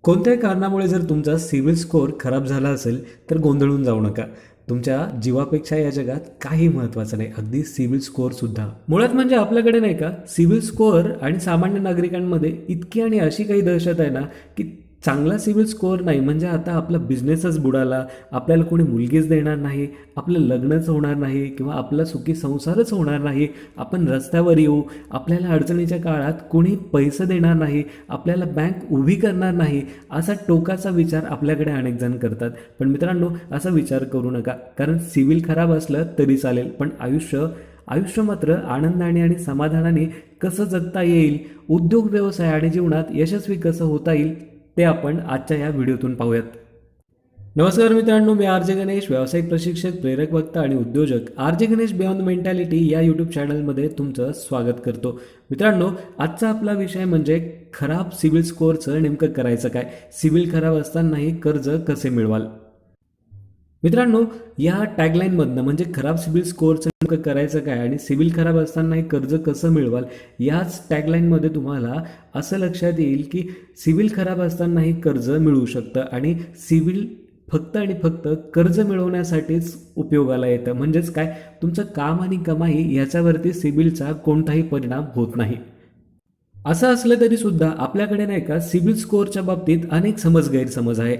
कोणत्याही कारणामुळे जर तुमचा सिबिल स्कोअर खराब झाला असेल तर गोंधळून जाऊ नका. तुमच्या जीवापेक्षा या जगात काही महत्त्वाचं नाही, अगदी सिबिल स्कोअरसुद्धा. मुळात म्हणजे आपल्याकडे नाही का, सिबिल स्कोअर आणि सामान्य नागरिकांमध्ये इतकी आणि अशी काही दहशत आहे ना, की चांगला सिबिल स्कोअर नाही म्हणजे आता आपला बिझनेसच बुडाला, आपल्याला कोणी मुलगीच देणार नाही, आपलं लग्नच होणार नाही किंवा आपला सुखी संसारच होणार नाही, आपण रस्त्यावर येऊ, आपल्याला अडचणीच्या काळात कोणी पैसे देणार नाही, आपल्याला बँक उभी करणार नाही, असा टोकाचा विचार आपल्याकडे अनेक जण करतात. पण मित्रांनो, असा विचार करू नका, कारण सिबिल खराब असलं तरी चालेल, पण आयुष्य मात्र आनंदाने आणि समाधानाने कसं जगता येईल, उद्योग व्यवसाय आणि जीवनात यशस्वी कसं होता येईल, ते आपण आजच्या या व्हिडिओतून पाहूयात. नमस्कार मित्रांनो, मी आर जे गणेश, व्यावसायिक प्रशिक्षक, प्रेरक वक्ता आणि उद्योजक R J Ganesh beyond mentality या यूट्यूब चॅनलमध्ये तुमचं स्वागत करतो. मित्रांनो, आजचा आपला विषय म्हणजे खराब सिबिल स्कोअरचं नेमकं करायचं काय, सिबिल खराब असतानाही कर्ज कसे मिळवाल. मित्रांनो, या टॅगलाईनमधनं म्हणजे खराब सिबिल स्कोअरचं नेमकं करायचं काय आणि सिबिल खराब असतानाही कर्ज कसं मिळवाल, याच टॅगलाईनमध्ये तुम्हाला असं लक्षात येईल की सिबिल खराब असतानाही कर्ज मिळू शकतं आणि सिबिल फक्त आणि फक्त कर्ज मिळवण्यासाठीच उपयोगाला येतं. म्हणजेच काय, तुमचं काम आणि कमाई याच्यावरती सिबिलचा कोणताही परिणाम होत नाही. असं असलं तरी सुद्धा आपल्याकडे नाही का, सिबिल स्कोअरच्या बाबतीत अनेक गैरसमज आहे.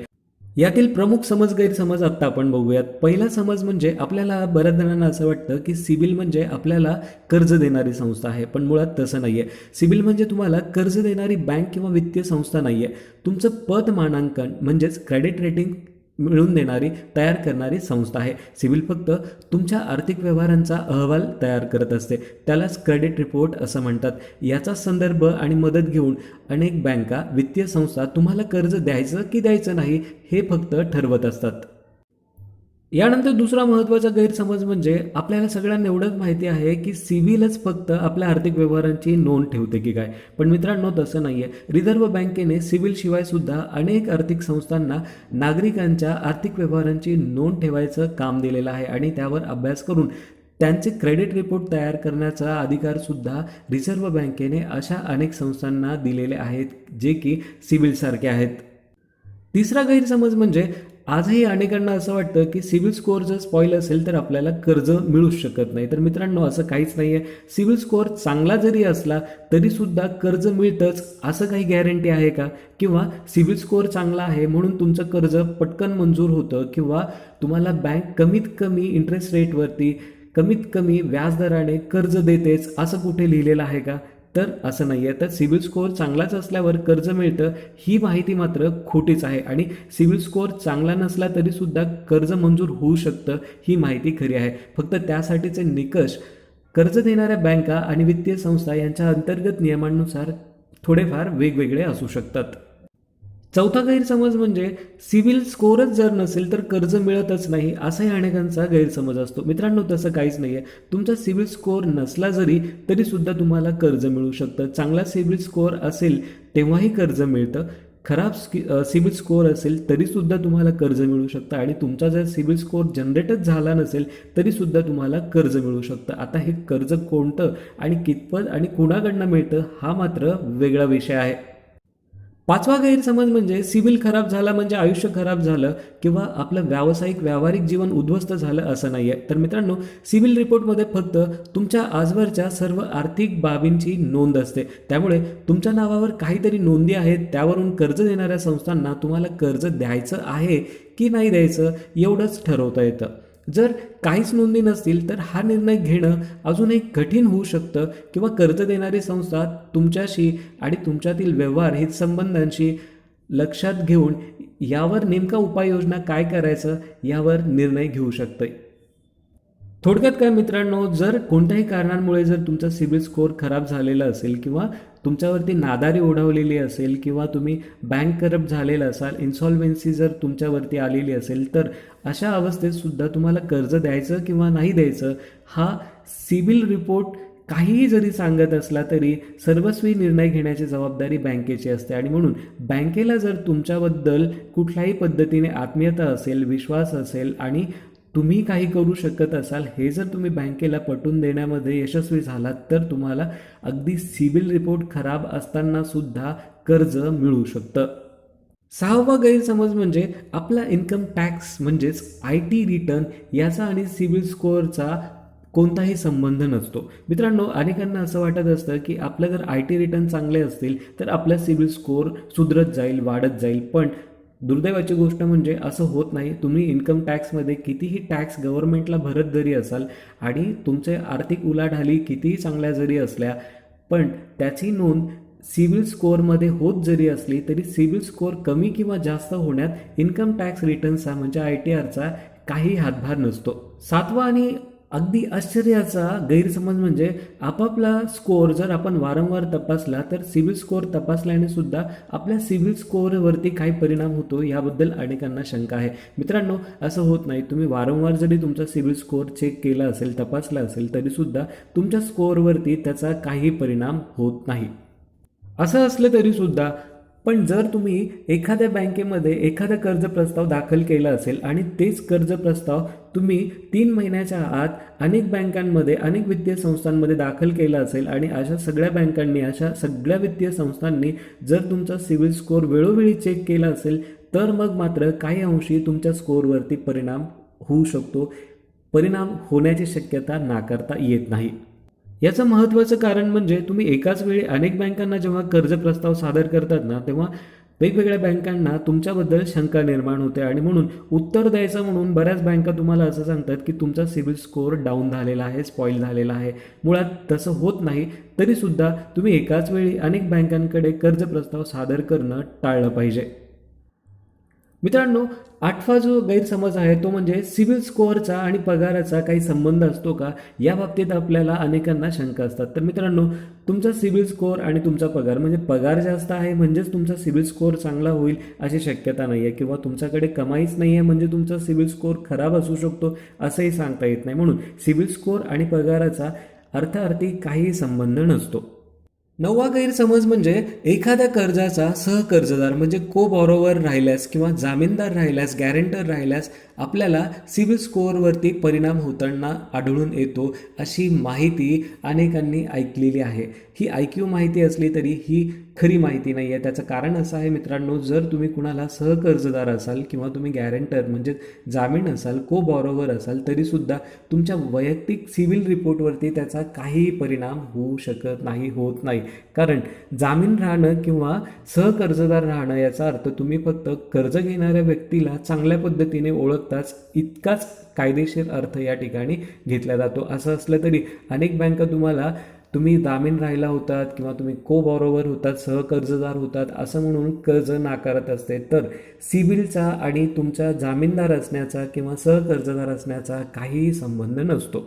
यातील प्रमुख गैरसमज आत्ता आपण बघूयात. पहिला समज म्हणजे आपल्याला बऱ्याच जणांना असं वाटतं की सिबिल म्हणजे आपल्याला कर्ज देणारी संस्था आहे, पण मुळात तसं नाही आहे. सिबिल म्हणजे तुम्हाला कर्ज देणारी बँक किंवा वित्तीय संस्था नाही आहे. तुमचं पत मानांकन म्हणजेच क्रेडिट रेटिंग मिळवून देणारी, तयार करणारी संस्था आहे. सिबिल फक्त तुमच्या आर्थिक व्यवहारांचा अहवाल तयार करत असते, त्यालाच क्रेडिट रिपोर्ट असं म्हणतात. याचा संदर्भ आणि मदत घेऊन अनेक बँका, वित्तीय संस्था तुम्हाला कर्ज द्यायचं की द्यायचं नाही हे फक्त ठरवत असतात. यानंतर दुसरा महत्त्वाचा गैरसमज म्हणजे आपल्याला सगळ्यांना एवढंच माहिती आहे की सिबिलच फक्त आपल्या आर्थिक व्यवहारांची नोंद ठेवते की काय, पण मित्रांनो तसं नाही आहे. रिझर्व्ह बँकेने सिबिलशिवाय सुद्धा अनेक आर्थिक संस्थांना नागरिकांच्या आर्थिक व्यवहारांची नोंद ठेवायचं काम दिलेलं आहे आणि त्यावर अभ्यास करून त्यांचे क्रेडिट रिपोर्ट तयार करण्याचा अधिकारसुद्धा रिझर्व्ह बँकेने अशा अनेक संस्थांना दिलेले आहेत, जे की सिबिलसारखे आहेत. तिसरा गैरसमज म्हणजे आजही अनेकांना असं वाटतं की सिबिल स्कोअर जर स्पॉईल असेल तर आपल्याला कर्ज मिळूच शकत नाही. तर मित्रांनो, असं काहीच नाही आहे. सिबिल स्कोअर चांगला जरी असला तरीसुद्धा कर्ज मिळतंच असं काही गॅरंटी आहे का? किंवा सिबिल स्कोअर चांगला आहे म्हणून तुमचं कर्ज पटकन मंजूर होतं किंवा तुम्हाला बँक कमीत कमी इंटरेस्ट रेटवरती, कमीत कमी व्याजदराने कर्ज देतेच असं कुठे लिहिलेलं आहे का? तर असं नाही आहे. तर सिबिल स्कोअर चांगलाच असल्यावर कर्ज मिळतं ही माहिती मात्र खोटीच आहे आणि सिबिल स्कोअर चांगला नसला तरीसुद्धा कर्ज मंजूर होऊ शकतं ही माहिती खरी आहे. फक्त त्यासाठीचे निकष कर्ज देणाऱ्या बँका आणि वित्तीय संस्था यांच्या अंतर्गत नियमांनुसार थोडेफार वेगवेगळे असू शकतात. चौथा गैरसमज म्हणजे सिबिल स्कोअरच जर नसेल तर कर्ज मिळतच नाही असाही अनेकांचा गैरसमज असतो. मित्रांनो, तसं काहीच नाही आहे. तुमचा सिबिल स्कोअर नसला जरी तरीसुद्धा तुम्हाला कर्ज मिळू शकतं. चांगला सिबिल स्कोअर असेल तेव्हाही कर्ज मिळतं. खराब सिबिल स्कोअर असेल तरीसुद्धा तुम्हाला कर्ज मिळू शकतं आणि तुमचा जर सिबिल स्कोअर जनरेटच झाला नसेल तरीसुद्धा तुम्हाला कर्ज मिळू शकतं. आता हे कर्ज कोणतं आणि कितपत आणि कुणाकडनं मिळतं हा मात्र वेगळा विषय आहे. पाचवा गैरसमज म्हणजे सिबिल खराब झाला म्हणजे आयुष्य खराब झालं किंवा आपलं व्यावहारिक जीवन उद्ध्वस्त झालं असं नाही आहे. तर मित्रांनो, सिबिल रिपोर्टमध्ये फक्त तुमच्या आजवरच्या सर्व आर्थिक बाबींची नोंद असते. त्यामुळे तुमच्या नावावर काहीतरी नोंदी आहेत, त्यावरून कर्ज देणाऱ्या संस्थांना तुम्हाला कर्ज द्यायचं आहे की नाही द्यायचं एवढंच ठरवता येतं. जर काहीच नोंदी नसतील तर हा निर्णय घेणं अजूनही कठीण होऊ शकतं किंवा कर्ज देणारी संस्था तुमच्याशी आणि तुमच्यातील व्यवहार हितसंबंधांशी लक्षात घेऊन यावर नेमका उपाययोजना काय करायचं यावर निर्णय घेऊ शकते. थोडक्यात काय मित्रांनो, जर कोणत्याही कारणांमुळे जर तुमचा सिबिल स्कोअर खराब झालेला असेल किंवा तुमच्यावरती नादारी ओढवलेली असेल किंवा तुम्ही बँक करप्ट झालेला असाल, इन्सॉल्व्हन्सी जर तुमच्यावरती आलेली असेल, तर अशा अवस्थेत सुद्धा तुम्हाला कर्ज द्यायचं किंवा नाही द्यायचं हा सिबिल रिपोर्ट काहीही जरी सांगत असला तरी सर्वस्वी निर्णय घेण्याची जबाबदारी बँकेची असते. आणि म्हणून बँकेला जर तुमच्याबद्दल कुठल्याही पद्धतीने आत्मीयता असेल, विश्वास असेल आणि तुम्ही काही करू शकत असाल हे जर तुम्ही बँकेला पटवून देण्यामध्ये यशस्वी झालात तर तुम्हाला अगदी सिबिल रिपोर्ट खराब असताना सुद्धा कर्ज मिळू शकतं. 6वा गैरसमज म्हणजे आपला इन्कम टॅक्स म्हणजेच IT रिटर्न याचा आणि सिबिल स्कोअरचा कोणताही संबंध नसतो. मित्रांनो, अनेकांना असं वाटत असतं की आपलं जर IT रिटर्न चांगले असतील तर आपला सिबिल स्कोअर सुधरत जाईल, वाढत जाईल. पण दुर्दैवाची गोष्ट म्हणजे असं होत नाही. तुम्ही इन्कम टॅक्समध्ये कितीही टॅक्स गव्हर्नमेंटला भरत जरी असाल आणि तुमचे आर्थिक उलाढाली कितीही चांगल्या जरी असल्या, पण त्याची नोंद सिबिल स्कोअरमध्ये होत जरी असली तरी सिबिल स्कोअर कमी किंवा जास्त होण्यात इन्कम टॅक्स रिटर्न्सचा म्हणजे ITRचा काही हातभार नसतो. 7वा आणि अगदी आश्चर्याचा गैरसमज म्हणजे आपापला स्कोअर जर आपण वारंवार तपासला तर सिबिल स्कोअर तपासल्याने सुद्धा आपल्या सिबिल स्कोअरवरती काय परिणाम होतो याबद्दल अनेकांना शंका आहे. मित्रांनो, असं होत नाही. तुम्ही वारंवार जरी तुमचा सिबिल स्कोअर चेक केला असेल, तपासला असेल तरीसुद्धा तुमच्या स्कोअरवरती त्याचा काही परिणाम होत नाही. असं असलं तरीसुद्धा पण जर तुम्ही एखाद्या बँकेमध्ये एखादा कर्ज प्रस्ताव दाखल केला असेल आणि तेच कर्ज प्रस्ताव तुम्ही 3 महिन्याच्या आत अनेक बँकांमध्ये, अनेक वित्तीय संस्थांमध्ये दाखल केला असेल आणि अशा सगळ्या बँकांनी, अशा सगळ्या वित्तीय संस्थांनी जर तुमचा सिबिल स्कोअर वेळोवेळी चेक केला असेल तर मग मात्र काही अंशी तुमच्या स्कोअरवरती परिणाम होऊ शकतो. परिणाम होण्याची शक्यता नाकारता येत नाही. याचं महत्त्वाचं कारण म्हणजे तुम्ही एकाच वेळी अनेक बँकांना जेव्हा कर्ज प्रस्ताव सादर करतात ना, तेव्हा वेगवेगळ्या बँकांना तुमच्याबद्दल शंका निर्माण होते आणि म्हणून उत्तर द्यायचं म्हणून बऱ्याच बँका तुम्हाला असं सांगतात की तुमचा सिबिल स्कोअर डाऊन झालेला आहे, स्पॉईल झालेला आहे. मुळात तसं होत नाही. तरीसुद्धा तुम्ही एकाच वेळी अनेक बँकांकडे कर्ज प्रस्ताव सादर करणं टाळलं पाहिजे. मित्रांनो, 8वा जो गैरसमज आहे तो म्हणजे सिबिल स्कोअरचा आणि पगाराचा काही संबंध असतो का, या बाबतीत आपल्याला अनेकांना शंका असतात. तर मित्रांनो, तुमचा सिबिल स्कोअर आणि तुमचा पगार म्हणजे पगार जास्त आहे म्हणजेच तुमचा सिबिल स्कोअर चांगला होईल अशी शक्यता नाही आहे, किंवा तुमच्याकडे कमाईच नाही आहे म्हणजे तुमचा सिबिल स्कोअर खराब असू शकतो असंही सांगता येत नाही. म्हणून सिबिल स्कोअर आणि पगाराचा अर्थार्थी काही संबंध नसतो. 9वा गैरसमज म्हणजे एखाद्या कर्जाचा सहकर्जदार म्हणजे को बॉरोवर राहिल्यास किंवा जामीनदार राहिल्यास, गॅरेंटर राहिल्यास आपल्याला सिबिल स्कोअरवरती परिणाम होताना आढळून येतो अशी माहिती अनेकांनी ऐकलेली आहे. ही ऐकीव माहिती असली तरी ही खरी माहिती नाही आहे. त्याचं कारण असं आहे मित्रांनो, जर तुम्ही कुणाला सहकर्जदार असाल किंवा तुम्ही गॅरेंटर म्हणजे जामीन असाल, को बॉरोवर असाल तरीसुद्धा तुमच्या वैयक्तिक सिबिल रिपोर्टवरती त्याचा काहीही परिणाम होऊ शकत नाही, होत नाही. कारण जामीन राहणं किंवा सहकर्जदार राहणं याचा अर्थ तुम्ही फक्त कर्ज घेणाऱ्या व्यक्तीला चांगल्या पद्धतीने ओळखताच इतकाच कायदेशीर अर्थ या ठिकाणी घेतला जातो. असं असलं तरी अनेक बँका तुम्ही जामीन राहिला होतात किंवा तुम्ही को बॉरोवर होतात, सहकर्जदार होतात असं म्हणून कर्ज नाकारत असते. तर सिबिलचा आणि तुमच्या जामीनदार असण्याचा किंवा सहकर्जदार असण्याचा काहीही संबंध नसतो.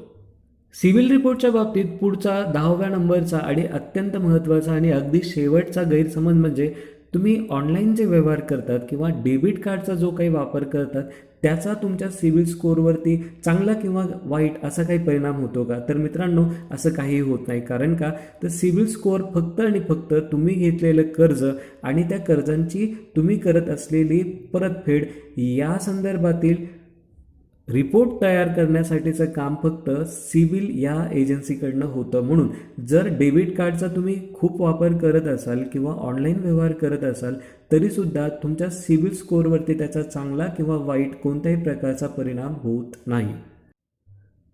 सिबिल रिपोर्टच्या बाबतीत पुढचा 10व्या नंबरचा आणि अत्यंत महत्त्वाचा आणि अगदी शेवटचा गैरसमज म्हणजे तुम्ही ऑनलाईन जे व्यवहार करतात किंवा डेबिट कार्डचा जो काही वापर करतात त्याचा तुमच्या सिबिल स्कोअरवरती चांगला किंवा वाईट असा काही परिणाम होतो का? तर मित्रांनो, असं काहीही होत नाही. कारण का, तर सिबिल स्कोअर फक्त आणि फक्त तुम्ही घेतलेलं कर्ज आणि त्या कर्जांची तुम्ही करत असलेली परतफेड या संदर्भातील रिपोर्ट तयार करण्यासाठीचं काम फक्त सिबिल या एजन्सीकडनं होतं. म्हणून जर डेबिट कार्डचा तुम्ही खूप वापर करत असाल किंवा ऑनलाईन व्यवहार करत असाल तरीसुद्धा तुमच्या सिबिल स्कोअरवरती त्याचा चांगला किंवा वाईट कोणत्याही प्रकारचा परिणाम होत नाही.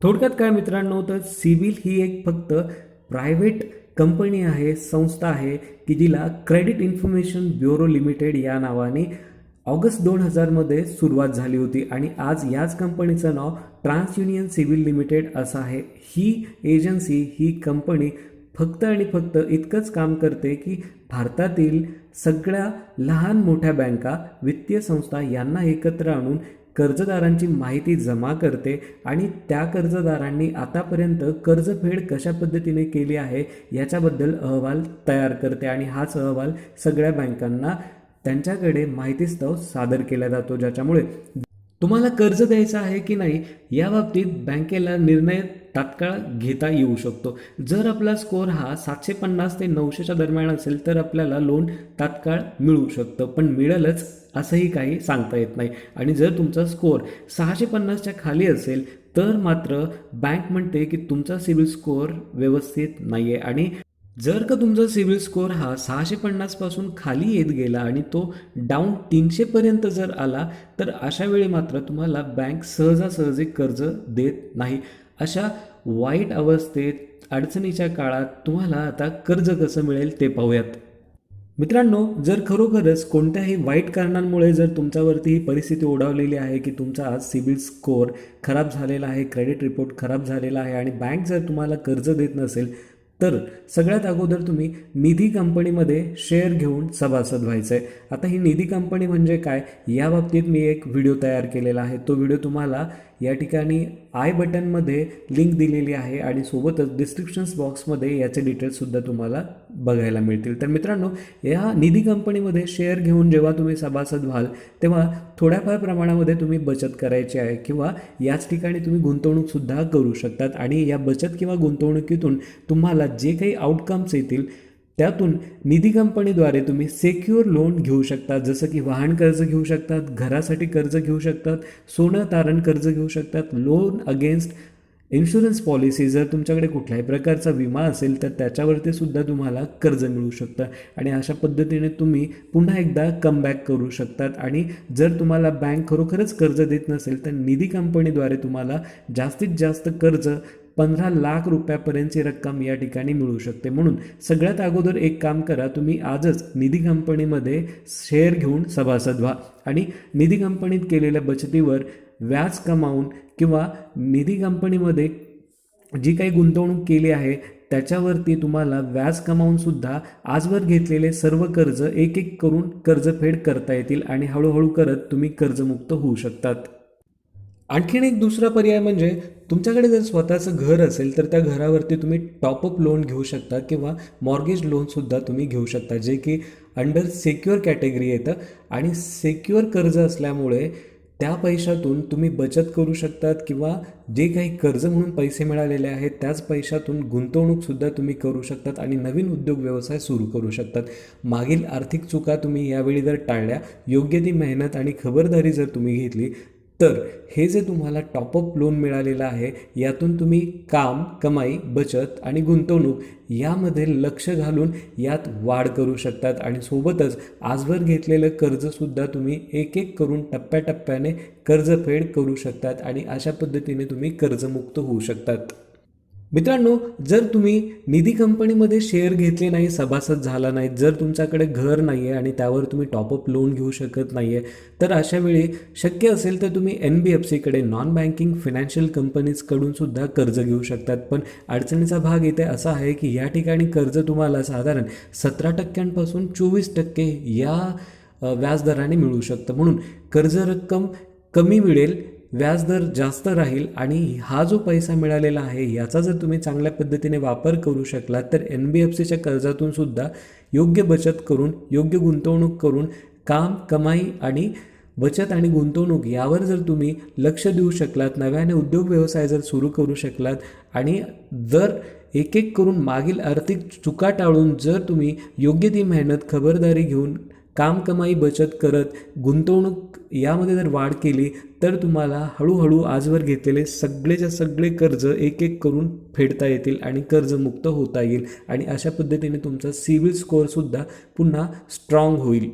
थोडक्यात काय मित्रांनो, तर सिबिल ही एक फक्त प्रायव्हेट कंपनी आहे, संस्था आहे की जिला क्रेडिट इन्फॉर्मेशन ब्युरो लिमिटेड या नावाने ऑगस्ट 2000 सुरुवात झाली होती आणि आज याच कंपनीचं नाव ट्रान्स युनियन सिबिल लिमिटेड असं आहे. ही एजन्सी, ही कंपनी फक्त आणि फक्त इतकंच काम करते की भारतातील सगळ्या लहान मोठ्या बँका, वित्तीय संस्था यांना एकत्र आणून कर्जदारांची माहिती जमा करते आणि त्या कर्जदारांनी आतापर्यंत कर्जफेड कशा पद्धतीने केली आहे याच्याबद्दल अहवाल तयार करते आणि हाच अहवाल सगळ्या बँकांना त्यांच्याकडे माहितीस्तव सादर केला जातो, ज्याच्यामुळे तुम्हाला कर्ज द्यायचं आहे की नाही याबाबतीत बँकेला निर्णय तात्काळ घेता येऊ शकतो. जर आपला स्कोअर हा 750 ते 900च्या दरम्यान असेल तर आपल्याला लोन तात्काळ मिळू शकतं, पण मिळेलच असंही काही सांगता येत नाही. आणि जर तुमचा स्कोअर 650च्या खाली असेल तर मात्र बँक म्हणते की तुमचा सिबिल स्कोअर व्यवस्थित नाही आहे आणि जर का तुमचा सिबिल स्कोअर हा 650 पासून खाली येत गेला आणि तो डाऊन 300 पर्यंत जर आला, तर अशा वेळी मात्र तुम्हाला बँक सहजासहजी कर्ज देत नाही. अशा वाईट अवस्थेत अडचणीच्या काळात तुम्हाला आता कर्ज कसं मिळेल ते पाहूयात. मित्रांनो, जर खरोखरच कोणत्याही वाईट कारणांमुळे जर तुमच्यावरती ही परिस्थिती ओढावलेली आहे की तुमचा आज सिबिल स्कोअर खराब झालेला आहे, क्रेडिट रिपोर्ट खराब झालेला आहे आणि बँक जर तुम्हाला कर्ज देत नसेल, तर सगळ्यात अगोदर तुम्ही निधी कंपनीमध्ये शेअर घेऊन सभासद व्हायचं आहे. आता ही निधी कंपनी म्हणजे काय, याबाबतीत मी एक व्हिडिओ तयार केलेला आहे. तो व्हिडिओ तुम्हाला या ठिकाणी आय बटनमध्ये लिंक दिलेली आहे आणि सोबतच डिस्क्रिप्शन्स बॉक्समध्ये याचे डिटेल्ससुद्धा तुम्हाला बघायला मिळतील. तर मित्रांनो, या निधी कंपनीमध्ये शेअर घेऊन जेव्हा तुम्ही सभासद व्हाल, तेव्हा थोड्याफार प्रमाणामध्ये तुम्ही बचत करायची आहे किंवा याच ठिकाणी तुम्ही गुंतवणूकसुद्धा करू शकतात आणि या बचत किंवा गुंतवणुकीतून तुम्हाला जे काही आउटकम्स येतील त्यातून निधी कंपनीद्वारे तुम्ही सेक्युअर लोन घेऊ शकता. जसं की वाहन कर्ज घेऊ शकतात, घरासाठी कर्ज घेऊ शकतात, सोनं तारण कर्ज घेऊ शकतात, लोन अगेन्स्ट इन्शुरन्स पॉलिसी, जर तुमच्याकडे कुठल्याही प्रकारचा विमा असेल तर त्याच्यावरती सुद्धा तुम्हाला कर्ज मिळू शकतं आणि अशा पद्धतीने तुम्ही पुन्हा एकदा कमबॅक करू शकतात. आणि जर तुम्हाला बँक खरोखरच कर्ज देत नसेल तर निधी कंपनीद्वारे तुम्हाला जास्तीत जास्त कर्ज 15 लाख रुपयापर्यंतची रक्कम या ठिकाणी मिळू शकते. म्हणून सगळ्यात अगोदर एक काम करा, तुम्ही आजच निधी कंपनीमध्ये शेअर घेऊन सभासद व्हा आणि निधी कंपनीत केलेल्या बचतीवर व्याज कमावून किंवा निधी कंपनीमध्ये जी काही गुंतवणूक केली आहे त्याच्यावरती तुम्हाला व्याज कमावूनसुद्धा आजवर घेतलेले सर्व कर्ज एक एक करून कर्जफेड करता येतील आणि हळूहळू करत तुम्ही कर्जमुक्त होऊ शकतात. आणखीन एक दुसरा पर्याय म्हणजे तुमच्याकडे जर स्वतःचं घर असेल तर त्या घरावरती तुम्ही टॉपअप लोन घेऊ शकता किंवा मॉर्गेज लोनसुद्धा तुम्ही घेऊ शकता, जे की अंडर सेक्युअर कॅटेगरी येतं आणि सेक्युअर कर्ज असल्यामुळे त्या पैशातून तुम्ही बचत करू शकतात किंवा जे काही कर्ज म्हणून पैसे मिळालेले आहेत त्याच पैशातून गुंतवणूकसुद्धा तुम्ही करू शकतात आणि नवीन उद्योग व्यवसाय सुरू करू शकतात. मागील आर्थिक चुका तुम्ही यावेळी जर टाळल्या, योग्य ती मेहनत आणि खबरदारी जर तुम्ही घेतली, तर हे जे तुम्हाला टॉपअप लोन मिळालेलं आहे यातून तुम्ही काम, कमाई, बचत आणि गुंतवणूक यामध्ये लक्ष घालून यात वाढ करू शकतात आणि सोबतच आजवर घेतलेलं कर्जसुद्धा तुम्ही एक एक करून टप्प्याटप्प्याने कर्जफेड करू शकतात आणि अशा पद्धतीने तुम्ही कर्जमुक्त होऊ शकतात. मित्रांनो, जर तुम्ही निधी कंपनीमध्ये शेअर घेतले नाही, सभासद झाला नाही, जर तुमच्याकडे घर नाही आहे आणि त्यावर तुम्ही टॉपअप लोन घेऊ शकत नाही आहे, तर अशा वेळी शक्य असेल तर तुम्ही NBFCकडे, नॉन बँकिंग फायनान्शियल कंपनीजकडून सुद्धा कर्ज घेऊ शकतात. पण अडचणीचा भाग इथे असा आहे की या ठिकाणी कर्ज तुम्हाला साधारण 17% 24% या व्याजदराने मिळू शकतं. म्हणून कर्ज रक्कम कमी मिळेल, व्याजदर जास्त राहील आणि हा जो पैसा मिळालेला आहे याचा जर तुम्ही चांगल्या पद्धतीने वापर करू शकलात तर NBFCच्या कर्जातून सुद्धा योग्य बचत करून, योग्य गुंतवणूक करून काम, कमाई आणि बचत आणि गुंतवणूक यावर जर तुम्ही लक्ष देऊ शकलात, नव्याने उद्योग व्यवसाय जर सुरू करू शकलात आणि जर एक एक करून मागील आर्थिक चुका टाळून जर तुम्ही योग्य ती मेहनत, खबरदारी घेऊन काम, कमाई, बचत करत गुंतवणूक यामध्ये जर वाढ केली तर तुम्हाला हळूहळू आजवर घेतलेले सगळेच्या सगळे कर्ज एक एक करून फेडता येतील आणि कर्जमुक्त होता येईल आणि अशा पद्धतीने तुमचा सिबिल स्कोअरसुद्धा पुन्हा स्ट्रॉंग होईल.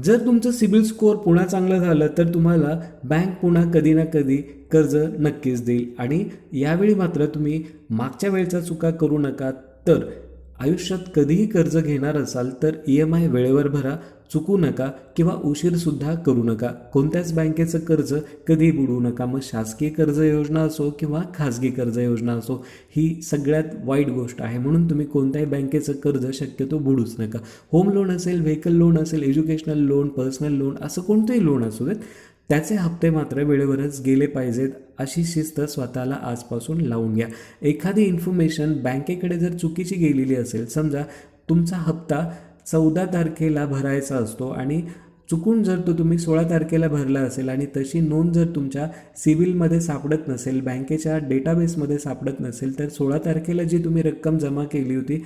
जर तुमचं सिबिल स्कोअर पुन्हा चांगलं झालं तर तुम्हाला बँक पुन्हा कधी ना कधी कर्ज नक्कीच देईल आणि यावेळी मात्र तुम्ही मागच्या वेळचा चुका करू नका. तर आयुष्यात कधीही कर्ज घेणार असाल तर EMI वेळेवर भरा, चुकू नका किंवा उशीरसुद्धा करू नका. कोणत्याच बँकेचं कर्ज कधी बुडवू नका. मग शासकीय कर्ज योजना असो किंवा खाजगी कर्ज योजना असो, ही सगळ्यात वाईट गोष्ट आहे. म्हणून तुम्ही कोणत्याही बँकेचं कर्ज शक्यतो बुडूच नका. होम लोन असेल, व्हेकल लोन असेल, एज्युकेशनल लोन, पर्सनल लोन, असं कोणतंही लोन असू देत, त्याचे हप्ते मात्र वेळेवरच गेले पाहिजेत अशी शिस्त स्वतःला आजपासून लावून घ्या. एखादी इन्फॉर्मेशन बँकेकडे जर चुकीची गेलेली असेल, समजा तुमचा हप्ता 14 तारखेला भरायचा असतो आणि चुकून जर तो तुम्ही 16 तारखेला भरला असेल आणि तशी नोंद जर तुमच्या सिबिलमध्ये सापडत नसेल, बँकेच्या डेटाबेसमध्ये सापडत नसेल, तर 16 तारखेला जी तुम्ही रक्कम जमा केली होती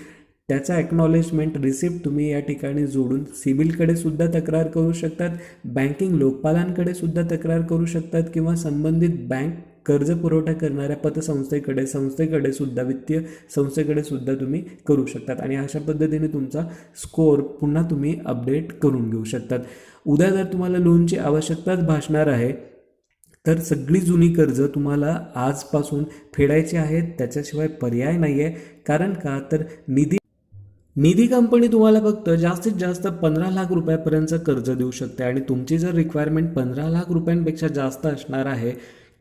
त्याचा ॲक्नॉलेजमेंट रिसिप्ट तुम्ही या ठिकाणी जोडून सिबिलकडे सुद्धा तक्रार करू शकतात, बँकिंग लोकपालांकडे सुद्धा तक्रार करू शकतात किंवा संबंधित बँक कर्ज पुरवठा करणाऱ्या संस्थेकडे सुद्धा, वित्तीय संस्थेकडे सुद्धा तुम्ही करू शकतात आणि अशा पद्धतीने तुमचा स्कोअर पुन्हा तुम्ही अपडेट करून घेऊ शकतात. उद्या जर तुम्हाला लोनची आवश्यकताच भासणार आहे तर सगळी जुनी कर्ज तुम्हाला आजपासून फेडायची आहेत, त्याच्याशिवाय पर्याय नाही आहे. कारण का तर निधी कंपनी तुम्हाला फक्त जास्तीत जास्त 15 लाख रुपयापर्यंतचं कर्ज देऊ शकते आणि तुमची जर रिक्वायरमेंट 15 लाख रुपयांपेक्षा जास्त असणार आहे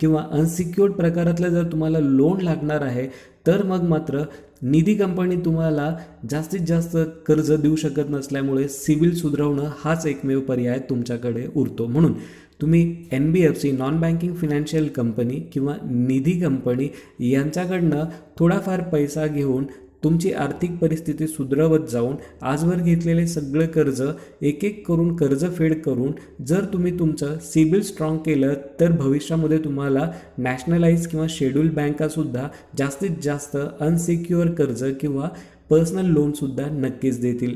किंवा अनसिक्युअर्ड प्रकारातलं जर तुम्हाला लोन लागणार आहे तर मग मात्र निधी कंपनी तुम्हाला जास्तीत जास्त कर्ज देऊ शकत नसल्यामुळे सिबिल सुधारवणं हाच एकमेव पर्याय तुमच्याकडे उरतो. म्हणून तुम्ही NBFC non banking financial company किंवा निधी कंपनी यांच्याकडनं थोडाफार पैसा घेऊन तुमची आर्थिक परिस्थिती सुधारवत जाऊन आजवर घेतलेले सगळं कर्ज एक एक करून कर्जफेड करून जर तुम्ही तुमचं सिबिल स्ट्रॉंग केलं तर भविष्यामध्ये तुम्हाला नॅशनलाइज किंवा शेड्यूल बँकासुद्धा जास्तीत जास्त अनसिक्युअर कर्ज किंवा पर्सनल लोनसुद्धा नक्कीच देतील.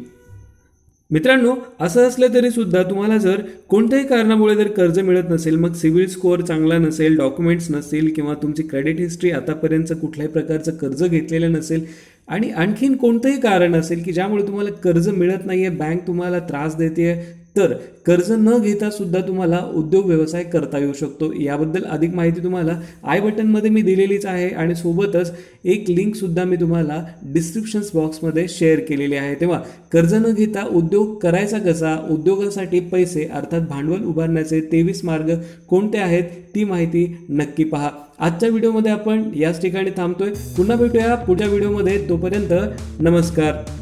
मित्रांनो, असं असलं तरी सुद्धा तुम्हाला जर कोणत्याही कारणामुळे जर कर्ज मिळत नसेल, मग सिबिल स्कोअर चांगला नसेल, डॉक्युमेंट्स नसेल किंवा तुमची क्रेडिट हिस्ट्री आतापर्यंत कुठल्याही प्रकारचं कर्ज घेतलेलं नसेल आणि आणखीन कोणतंही कारण असेल की ज्यामुळे तुम्हाला कर्ज मिळत नाही आहे, बँक तुम्हाला त्रास देते, तर कर्ज न घेता सुद्धा तुम्हाला उद्योग व्यवसाय करता येऊ शकतो. याबद्दल अधिक माहिती तुम्हाला आय बटनमध्ये मी दिलेलीच आहे आणि सोबतच एक लिंकसुद्धा मी तुम्हाला डिस्क्रिप्शन बॉक्समध्ये शेअर केलेली आहे. तेव्हा कर्ज न घेता उद्योग करायचा कसा, उद्योगासाठी पैसे अर्थात भांडवल उभारण्याचे 23 मार्ग कोणते आहेत ती माहिती नक्की पहा. आजच्या व्हिडिओमध्ये आपण याच ठिकाणी थांबतोय. पुन्हा भेटूया पुढच्या व्हिडिओमध्ये. तोपर्यंत नमस्कार.